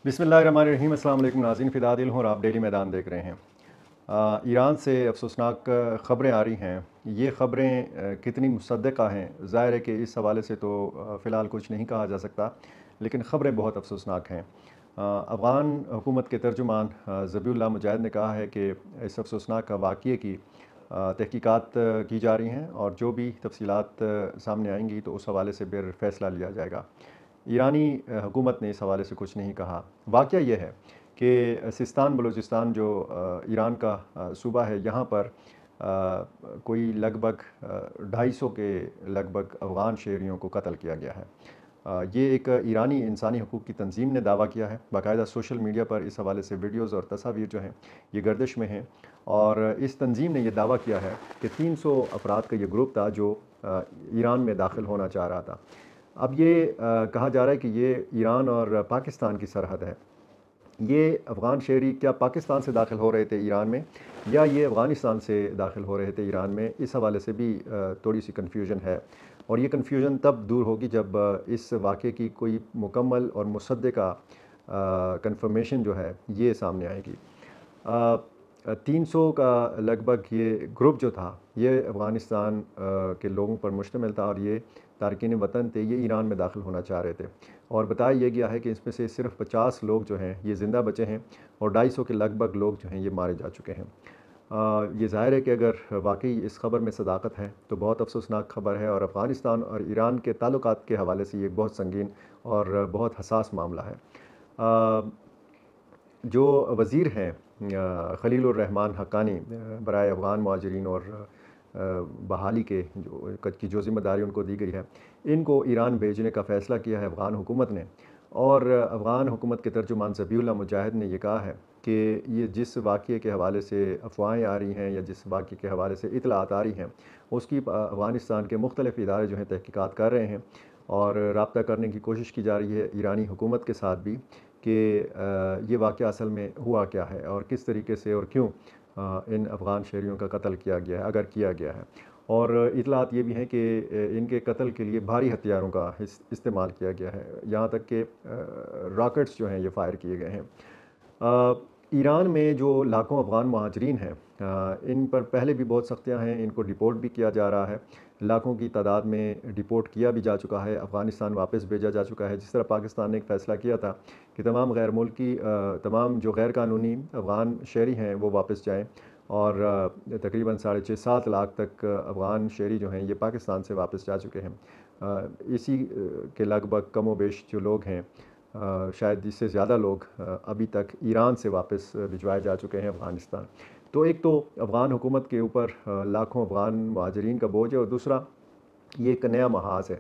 बिस्मिल्लाहिर्रहमानिर्रहीम। अस्सलाम वालेकुम नाज़रीन, फ़िदा दिल हूँ और आप डेली मैदान देख रहे हैं। ईरान से अफसोसनाक ख़बरें आ रही हैं। ये ख़बरें कितनी मुसद्दक़ा हैं, ज़ाहिर है कि इस हवाले से तो फ़िलहाल कुछ नहीं कहा जा सकता, लेकिन ख़बरें बहुत अफसोसनाक हैं। अफ़गान हुकूमत के तर्जुमान ज़बीउल्लाह मुजाहिद ने कहा है कि इस अफसोसनाक वाक़ये की तहक़ीक़ात की जा रही हैं और जो भी तफ़सीलात सामने आएँगी तो उस हवाले से फिर फ़ैसला लिया जाएगा। ईरानी हुकूमत ने इस हवाले से कुछ नहीं कहा। वाक़या ये है कि सिस्तान बलूचिस्तान जो ईरान का सूबा है, यहाँ पर कोई लगभग 250 के लगभग अफ़गान शहरियों को कत्ल किया गया है। ये एक ईरानी इंसानी हकूक़ की तंज़ीम ने दावा किया है। बाकायदा सोशल मीडिया पर इस हवाले से वीडियोज़ और तस्वीर जो हैं ये गर्दिश में हैं और इस तंज़ीम ने यह दावा किया है कि 300 अफराद का ये ग्रुप था जो ईरान में दाखिल होना चाह रहा था। अब ये कहा जा रहा है कि ये ईरान और पाकिस्तान की सरहद है। ये अफ़गान शहरी क्या पाकिस्तान से दाखिल हो रहे थे ईरान में, या ये अफ़गानिस्तान से दाखिल हो रहे थे ईरान में, इस हवाले से भी थोड़ी सी कन्फ्यूजन है। और ये कन्फ्यूजन तब दूर होगी जब इस वाक़े की कोई मुकम्मल और मुसद्दक़ा कन्फर्मेशन जो है ये सामने आएगी। 300 का लगभग ये ग्रुप जो था ये अफ़गानिस्तान के लोगों पर मुश्तमिल था और ये तारकीन वतन थे, ये ईरान में दाखिल होना चाह रहे थे। और बताया ये गया है कि इसमें से सिर्फ 50 लोग जो हैं ये ज़िंदा बचे हैं और 250 के लगभग लोग जो हैं ये मारे जा चुके हैं। ये ज़ाहिर है कि अगर वाकई इस खबर में सदाकत है तो बहुत अफसोसनाक खबर है और अफ़गानिस्तान और ईरान के ताल्लुकात के हवाले से ये बहुत संगीन और बहुत हसास मामला है। जो वज़ीर हैं ख़लीलुर रहमान हक्कानी बराए अफ़गान मुहाजिरीन और बहाली के जो ज़िम्मेदारी उनको दी गई है, इनको ईरान भेजने का फ़ैसला किया है अफ़गान हुकूमत ने। और अफ़गान हुकूमत के तर्जुमान ज़बीउल्लाह मुजाहिद ने ये कहा है कि ये जिस वाक़ये के हवाले से अफ़वाहें आ रही हैं या जिस वाक़ये के हवाले से इत्तलात आ रही हैं, उसकी अफ़गानिस्तान के मुख्तलिफ़ इदारे जो हैं तहक़ीक़ात कर रहे हैं और राब्ता करने की कोशिश की जा रही है ईरानी हुकूमत के साथ भी कि ये वाक़या असल में हुआ क्या है और किस तरीके से और क्यों इन अफ़गान शहरियों का कत्ल किया गया है, अगर किया गया है। और इत्तलात ये भी हैं कि इनके कत्ल के लिए भारी हथियारों का इस्तेमाल किया गया है, यहाँ तक कि रॉकेट्स जो हैं ये फ़ायर किए गए हैं। ईरान में जो लाखों अफ़गान मुहाजिरीन हैं, इन पर पहले भी बहुत सख्तियाँ हैं, इनको डिपोर्ट भी किया जा रहा है। लाखों की तादाद में डिपोर्ट किया भी जा चुका है, अफ़गानिस्तान वापस भेजा जा चुका है। जिस तरह पाकिस्तान ने एक फ़ैसला किया था कि तमाम गैर मुल्की तमाम जो गैर कानूनी अफ़गान शहरी हैं वो वापस जाएँ और तकरीबन 6.5-7 लाख तक अफ़गान शहरी जो हैं ये पाकिस्तान से वापस जा चुके हैं। इसी के लगभग कमोबेश जो लोग हैं, शायद इससे ज़्यादा लोग अभी तक ईरान से वापस भिजवाए जा चुके हैं अफ़गानिस्तान। तो एक तो अफ़गान हुकूमत के ऊपर लाखों अफ़गान मुहाजिरीन का बोझ है और दूसरा ये एक नया महाज़ है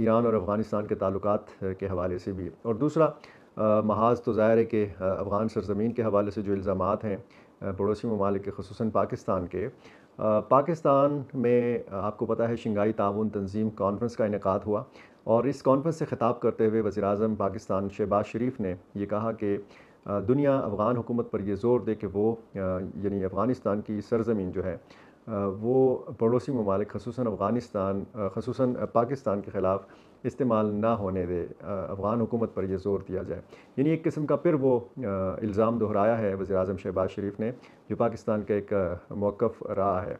ईरान और अफ़गानिस्तान के ताल्लुकात के हवाले से भी। और दूसरा महाज़ तो ज़ाहिर है कि अफ़गान सरज़मीन के हवाले से जो इल्ज़ामात हैं पड़ोसी ममालिक के ख़ुसूसन पाकिस्तान के, पाकिस्तान में आपको पता है शंघाई ताउन तंज़ीम कॉन्फ्रेंस का इनेकाद हुआ और इस कॉन्फ्रेंस से ख़िताब करते हुए वज़ीर-ए-आज़म पाकिस्तान शहबाज शरीफ ने ये कहा कि दुनिया अफ़गान हुकूमत पर ये ज़ोर दे कि वो यानी अफ़गानिस्तान की सरज़मीन जो है वो पड़ोसी ममालिक ख़ुसूसन अफ़गानिस्तान ख़ुसूसन पाकिस्तान के ख़िलाफ़ इस्तेमाल ना होने दे, अफ़गान हुकूमत पर यह ज़ोर दिया जाए। यानी एक किस्म का फिर वो इल्ज़ाम दोहराया है वज़ीर-ए-आज़म शहबाज शरीफ ने, जो पाकिस्तान का एक मौक़िफ़ रहा है।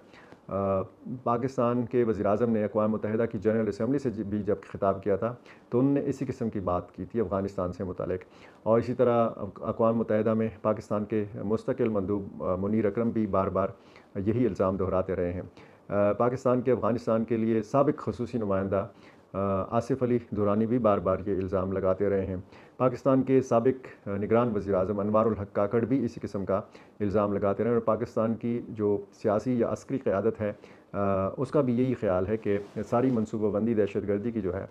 पाकिस्तान के वज़ीर-ए-आज़म ने अक़वाम मुत्तहिदा की जनरल असम्बली से भी जब ख़िताब किया था तो उन्होंने इसी किस्म की बात की थी अफ़गानिस्तान से मुतालिक। और इसी तरह अक़वाम मुत्तहिदा में पाकिस्तान के मुस्तक़िल मंदूब मुनीर अकरम भी बार बार यही इल्ज़ाम दोहराते रहे हैं। पाकिस्तान के अफ़गानिस्तान के लिए साबिक़ ख़ुसूसी नुमाइंदा आसिफ़ अली दुरानी भी बार बार ये इल्ज़ाम लगाते रहे हैं। पाकिस्तान के साबिक़ निगरान वज़ीर-ए-आज़म अनवारुल हक काकड़ भी इसी किस्म का इल्ज़ाम लगाते रहे और पाकिस्तान की जो सियासी या अस्करी क़यादत है उसका भी यही ख़्याल है कि सारी मनसूबाबंदी दहशतगर्दी की जो है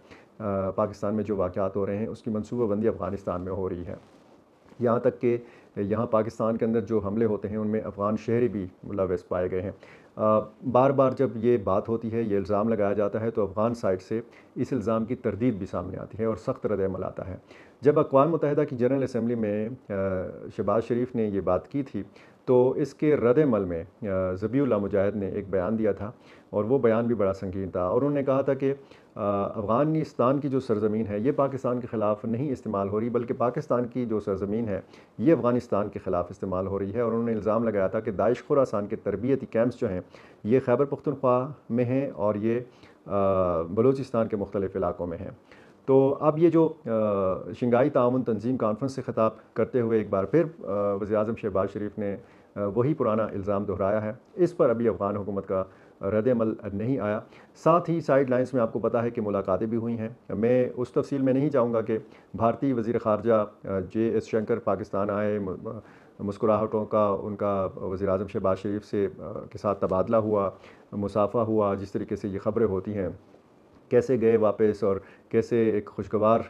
पाकिस्तान में जो वाक़यात हो रहे हैं उसकी मनसूबाबंदी अफ़गानिस्तान में हो रही है। यहाँ तक कि यहाँ पाकिस्तान के अंदर जो हमले होते हैं उनमें अफ़गान शहरी भी मुलव्वस पाए गए हैं। बार बार जब ये बात होती है, ये इल्ज़ाम लगाया जाता है तो अफ़गान साइड से इस इल्ज़ाम की तरदीद भी सामने आती है और सख्त रद्द-ए-अमल आता है। जब अक़वाम मुत्तहिदा की जनरल असम्बली में शहबाज शरीफ ने ये बात की थी तो इसके रद्द-ए-अमल में ज़बीउल्लाह मुजाहिद ने एक बयान दिया था और वो बयान भी बड़ा संगीन था और उन्होंने कहा था कि अफ़गानिस्तान की जो सरज़मीन है ये पाकिस्तान के ख़िलाफ़ नहीं इस्तेमाल हो रही, बल्कि पाकिस्तान की जो सरज़मीन है ये अफ़गानिस्तान के ख़िलाफ़ इस्तेमाल हो रही है। और उन्होंने इल्ज़ाम लगाया था कि दाइश खुरासान के तरबियती कैंप्स जो हैं ये खैबर पख्तूनख्वा में हैं और ये बलूचिस्तान के मुख्तलिफ़ इलाक़ों में हैं। तो अब ये जो शंघाई ताउन तंज़ीम कॉन्फ्रेंस से ख़िताब करते हुए एक बार फिर वज़ीर-ए-आज़म शहबाज शरीफ ने वही पुराना इल्ज़ाम दोहराया है। इस पर अभी अफ़गान हुकूमत का रद्द-ए-अमल नहीं आया। साथ ही साइड लाइन्स में आपको पता है कि मुलाकातें भी हुई हैं। मैं उस तफ़सील में नहीं जाऊँगा कि भारतीय वज़ीर ख़ारजा जे.एस. शंकर पाकिस्तान आए, मुस्कुराहटों का उनका वज़ीर-ए-आज़म शहबाज शरीफ से के साथ तबादला हुआ, मुसाफ़ा हुआ, जिस तरीके से ये ख़बरें होती हैं, कैसे गए वापस और कैसे एक खुशगवार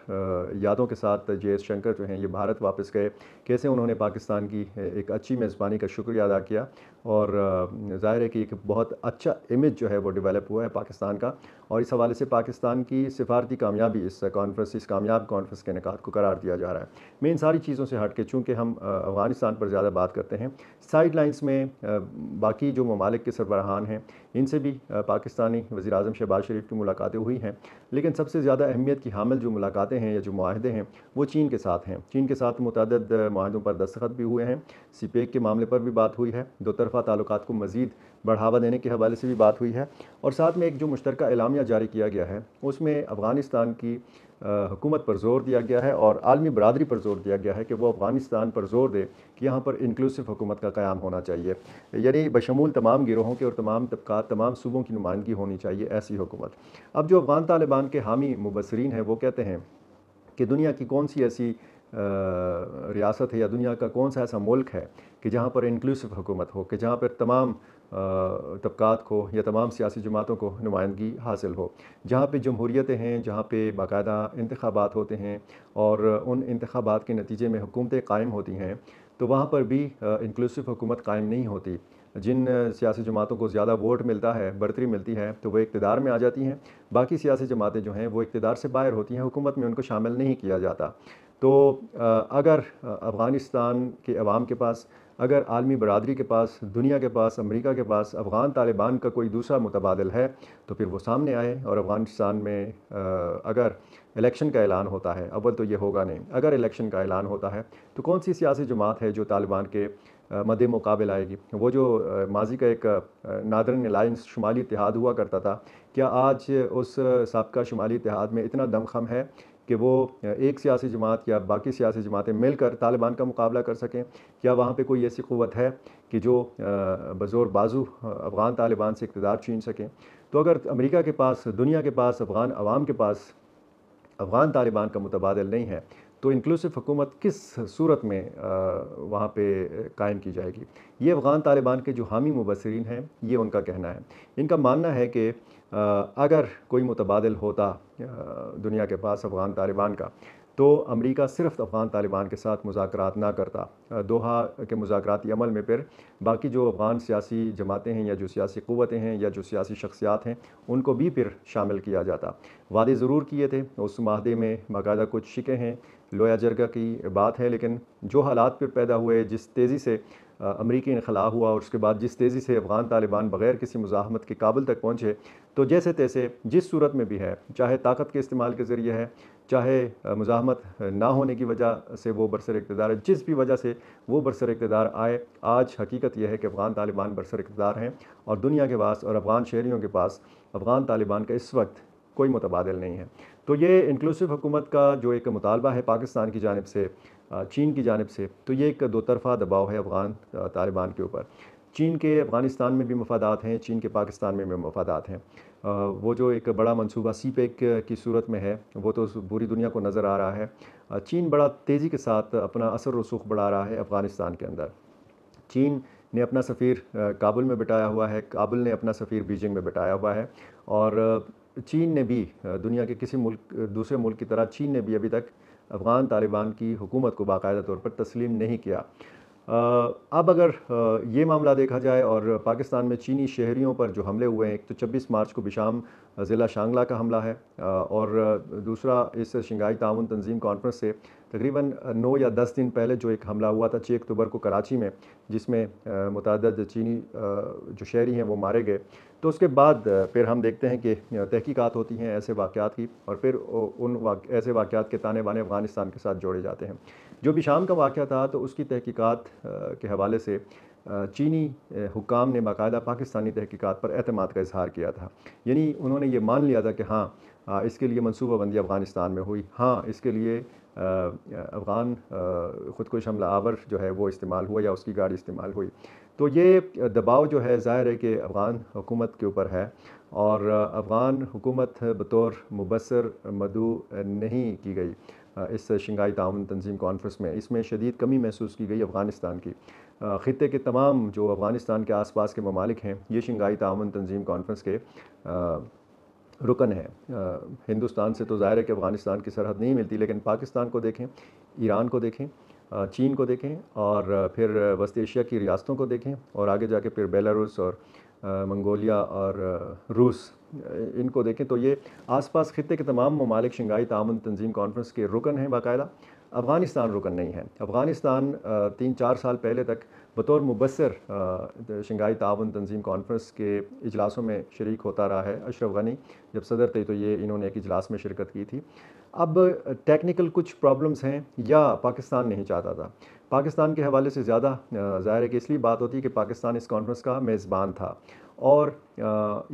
यादों के साथ जे.एस. शंकर जो हैं ये भारत वापस गए, कैसे उन्होंने पाकिस्तान की एक अच्छी मेज़बानी का शुक्रिया अदा किया। और ज़ाहिर है कि एक बहुत अच्छा इमेज जो है वो डेवलप हुआ है पाकिस्तान का, और इस हवाले से पाकिस्तान की सिफारती कामयाबी इस कामयाब कॉन्फ्रेंस के इनेकाद को करार दिया जा रहा है। मैं इन सारी चीज़ों से हट के, चूँकि हम अफ़गानिस्तान पर ज़्यादा बात करते हैं, साइड लाइन्स में बाकी जो ममालिक के सरबराहान हैं इनसे भी पाकिस्तानी वज़ीर-ए-आज़म शहबाज शरीफ की मुलाकातें हुई हैं। लेकिन सबसे ज़्यादा अहमियत की हामिल जो मुलाकातें हैं या जो मुआहदे हैं वो चीन के साथ हैं। चीन के साथ मुतअद्दिद मुआहदों पर दस्तखत भी हुए हैं। सीपेक के मामले पर भी बात हुई है, दो तरफ़ा ताल्लुकात को मज़ीद बढ़ावा देने के हवाले से भी बात हुई है। और साथ में एक जो मुश्तरका एलामिया जारी किया गया है उसमें अफ़गानिस्तान की हुकूमत पर ज़ोर दिया गया है और आलमी बरादरी पर ज़ोर दिया गया है कि वो अफ़गानिस्तान पर ज़ोर दे कि यहाँ पर इंक्लूसिव हुकूमत का क़याम होना चाहिए, यानी बशमूल तमाम गिरोहों के और तमाम तबक़ात, तमाम सूबों की नुमाइंदगी होनी चाहिए ऐसी हुकूमत। अब जो अफ़गान तालिबान के हामी मुबस्सिरीन हैं वो कहते हैं कि दुनिया की कौन सी ऐसी रियासत है या दुनिया का कौन सा ऐसा मुल्क है कि जहाँ पर इंक्लूसिव हुकूमत हो, कि जहाँ पर तमाम तबक़ात को या तमाम सियासी जमातों को नुमाइंदगी हासिल हो, जहाँ पे जमहूरियतें हैं, जहाँ पे बाकायदा इंतखाबात होते हैं और उन इंतखाबात के नतीजे में हुकूमतें कायम होती हैं, तो वहाँ पर भी इंक्लूसिव हुकूमत कायम नहीं होती। जिन सियासी जमातों को ज़्यादा वोट मिलता है, बरतरी मिलती है, तो वो इक़्तिदार में आ जाती हैं। बाकी सियासी जमातें जो हैं वो इक़्तिदार से बाहर होती हैं, हुकूमत में उनको शामिल नहीं किया जाता। तो अगर अफ़गानिस्तान के अवाम के पास, अगर आलमी बरादरी के पास, दुनिया के पास, अमेरिका के पास अफ़गान तालिबान का कोई दूसरा मुतबादिल है तो फिर वो सामने आए। और अफ़गानिस्तान में अगर इलेक्शन का ऐलान होता है, अव्वल तो ये होगा नहीं, अगर इलेक्शन का ऐलान होता है तो कौन सी सियासी जमात है जो तालिबान के मद्दे मुकाबिल आएगी? वो जो माज़ी का एक नादरन अलायंस शुमाली इत्तेहाद हुआ करता था, क्या आज उस साबका शुमाली इत्तेहाद में इतना दमख़म है कि वो एक सियासी जमात या बाकी सियासी जमातें मिलकर तालिबान का मुकाबला कर सकें? क्या वहाँ पे कोई ऐसी क़ुव्वत है कि जो बज़ोर बाज़ू अफ़गान तालिबान से इक़्तिदार छीन सकें? तो अगर अमेरिका के पास, दुनिया के पास, अफ़गान अवाम के पास अफ़गान तालिबान का मुतबादिल नहीं है, तो इंक्लूसिव हुकूमत किस सूरत में वहाँ पे कायम की जाएगी? ये अफ़गान तालिबान के जो हामी मुबस्सिरीन हैं ये उनका कहना है। इनका मानना है कि अगर कोई मुतबादिल होता दुनिया के पास अफ़गान तालिबान का, तो अमेरिका सिर्फ़ अफ़गान तालिबान के साथ मुज़ाकरात ना करता। दोहा के मुज़ाकराती अमल में फिर बाकी जो अफ़गान सियासी जमातें हैं या जो सियासी क़ुव्वतें हैं या जो सियासी शख्सियात हैं उनको भी फिर शामिल किया जाता। वादे ज़रूर किए थे, उस माहदे में बाकायदा कुछ शिकें हैं, लोया जरगा की बात है, लेकिन जो हालात फिर पैदा हुए, जिस तेज़ी से अमरीकी इनख़ला हुआ और उसके बाद जिस तेज़ी से अफ़गान तालिबान बग़ैर किसी मुज़ाहमत के काबुल तक पहुँचे, तो जैसे तैसे जिस सूरत में भी है, चाहे ताकत के इस्तेमाल के ज़रिए है, चाहे मुज़ाहमत ना होने की वजह से वो बरसर इक़्तिदार है, जिस भी वजह से वो बरसर इक़्तिदार आए, आज हकीकत यह है कि अफ़गान तालिबान बरसर इक़्तिदार हैं और दुनिया के पास और अफ़गान शहरियों के पास अफ़गान तालिबान का इस वक्त कोई मुतबादिल नहीं है। तो ये इंक्लूसिव हुकूमत का जो एक मुतालबा है पाकिस्तान की जानिब से, चीन की जानिब से, तो ये एक दो तरफ़ा दबाव है अफ़गान तालिबान के ऊपर। चीन के अफ़गानिस्तान में भी मफादात हैं, चीन के पाकिस्तान में भी मफादात हैं। वो जो एक बड़ा मनसूबा सीपेक की सूरत में है, वो तो पूरी दुनिया को नज़र आ रहा है। चीन बड़ा तेज़ी के साथ अपना असर रसूख बढ़ा रहा है अफ़गानिस्तान के अंदर। चीन ने अपना सफ़ीर काबुल में बिठाया हुआ है, काबुल ने अपना सफ़ीर बीजिंग में बिठाया हुआ है। और चीन ने भी दुनिया के किसी दूसरे मुल्क की तरह चीन ने भी अभी तक अफ़गान तालिबान की हुकूमत को बाकायदा तौर पर तस्लीम नहीं किया। अब अगर ये मामला देखा जाए और पाकिस्तान में चीनी शहरियों पर जो हमले हुए हैं, एक तो 26 मार्च को बिशाम ज़िला शांगला का हमला है और दूसरा इस शंघाई ताउन तंज़ीम कॉन्फ्रेंस से तकरीबन 9 या 10 दिन पहले जो एक हमला हुआ था 6 अक्टूबर को कराची में, जिसमें मुतअद्दिद चीनी जो शहरी हैं वो मारे गए। तो उसके बाद फिर हम देखते हैं कि तहकीकात होती हैं ऐसे वाक़यात की, और फिर ऐसे वाक़यात के ताने-बाने अफ़गानिस्तान के साथ जोड़े जाते हैं। जो भी शाम का वाक़या था तो उसकी तहकीकात के हवाले से चीनी हुक्काम ने बाकायदा पाकिस्तानी तहकीकात पर एतमाद का इज़हार किया था। यानी उन्होंने ये मान लिया था कि हाँ, इसके लिए मनसूबाबंदी अफ़गानिस्तान में हुई। हाँ, इसके लिए अफ़गान ख़ुदकुश हमला आवर जो है वो इस्तेमाल हुआ या उसकी गाड़ी इस्तेमाल हुई। तो ये दबाव जो है ज़ाहिर है कि अफ़गान हुकूमत के ऊपर है, और अफ़गान हुकूमत बतौर मुबस्सर मदऊ नहीं की गई इस शंघाई ताउन तंज़ीम कॉन्फ्रेंस में। इसमें शदीद कमी महसूस की गई अफ़गानिस्तान की। ख़ित्ते के तमाम जो अफ़गानिस्तान के आस-पास के ममालिक हैं, ये शंघाई ताउन तंज़ीम कॉन्फ्रेंस के रुकन है। हिंदुस्तान से तो ज़ाहिर है कि अफ़गानिस्तान की सरहद नहीं मिलती, लेकिन पाकिस्तान को देखें, ईरान को देखें, चीन को देखें, और फिर वस्त एशिया की रियासतों को देखें, और आगे जाके फिर बेलारूस और मंगोलिया और रूस, इनको देखें, तो ये आसपास ख़ित्ते के तमाम ममालिक शंघाई ताउन तंज़ीम कॉन्फ्रेंस के रुकन हैं बाकायदा। अफ़गानिस्तान रुकन नहीं है। अफ़गानिस्तान 3-4 साल पहले तक बतौर मुबस्सर शंघाई ताउन तंज़ीम कॉन्फ्रेंस के इजलासों में शरीक होता रहा है। अशरफ गनी जब सदर थे तो ये इन्होंने एक इजलास में शिरकत की थी। अब टेक्निकल कुछ प्रॉब्लम्स हैं, या पाकिस्तान नहीं चाहता था। पाकिस्तान के हवाले से ज़्यादा ज़ाहिर है कि इसलिए बात होती है कि पाकिस्तान इस कॉन्फ्रेंस का मेज़बान था, और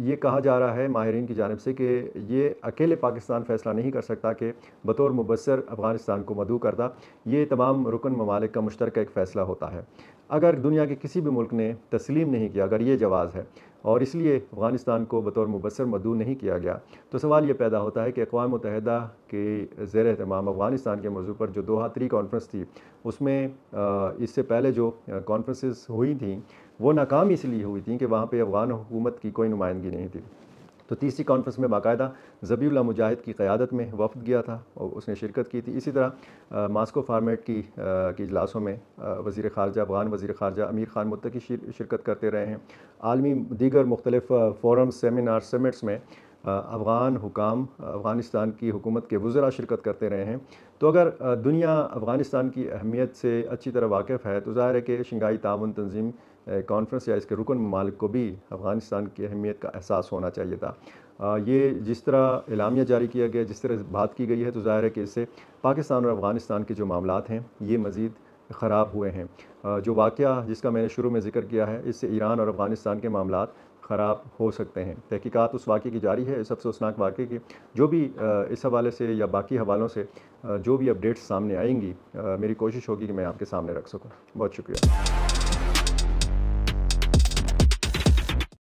ये कहा जा रहा है माहिरीन की जानिब से कि ये अकेले पाकिस्तान फ़ैसला नहीं कर सकता कि बतौर मुबस्सर अफ़गानिस्तान को मदऊ करता। ये तमाम रुकन ममालिक का मुश्तरका एक फ़ैसला होता है। अगर दुनिया के किसी भी मुल्क ने तस्लीम नहीं किया, अगर ये जवाज़ है, और इसलिए अफ़गानिस्तान को बतौर मुबस्सर मदऊ नहीं किया गया, तो सवाल ये पैदा होता है कि अक़वाम मुत्तहिदा के ज़ेर एहतमाम अफ़गानिस्तान के मौज़ू पर जो दोहा 3 कॉन्फ्रेंस थी, उसमें इससे पहले जो कॉन्फ्रेंसेस हुई थी वो नाकाम इसलिए हुई थी कि वहाँ पे अफ़गान हुकूमत की कोई नुमाइंदगी नहीं थी। तो तीसरी कॉन्फ्रेंस में बाकायदा ज़बीउल्लाह मुजाहिद की क़यादत में वफ़द गया था और उसने शिरकत की थी। इसी तरह मास्को फॉर्मेट की इजलासों में वज़ीर ख़ारजा, अफ़गान वज़ीर ख़ारजा अमीर ख़ान मुत्तकी शिरकत करते रहे हैं। आलमी दीगर मुख्तलिफ़ फ़ोरम्स, सेमिनार, समिट्स में अफ़गान हुकाम, अफ़गानिस्तान की हुकूमत के वज़रा शिरकत करते रहे हैं। तो अगर दुनिया अफ़गानिस्तान की अहमियत से अच्छी तरह वाक़िफ़ है, तो ज़ाहिर है कि शंघाई ताउन तंज़ीम कॉन्फ्रेंस या इसके रुकन ममालिक को भी अफ़गानिस्तान की अहमियत का एहसास होना चाहिए था। ये जिस तरह एलामिया जारी किया गया, जिस तरह बात की गई है, तो ज़ाहिर है कि इससे पाकिस्तान और अफ़गानिस्तान के जो मामलात हैं ये मज़ीद ख़राब हुए हैं। जो वाक़या जिसका मैंने शुरू में ज़िक्र किया है, इससे ईरान और अफ़गानिस्तान के मामलात ख़राब हो सकते हैं। तहकीकात उस वाक़े की जारी है, इस अफ़सोसनाक वाक़े की। जो भी इस हवाले से या बाकी हवालों से जो भी अपडेट्स सामने आएँगी, मेरी कोशिश होगी कि मैं आपके सामने रख सकूँ। बहुत शुक्रिया।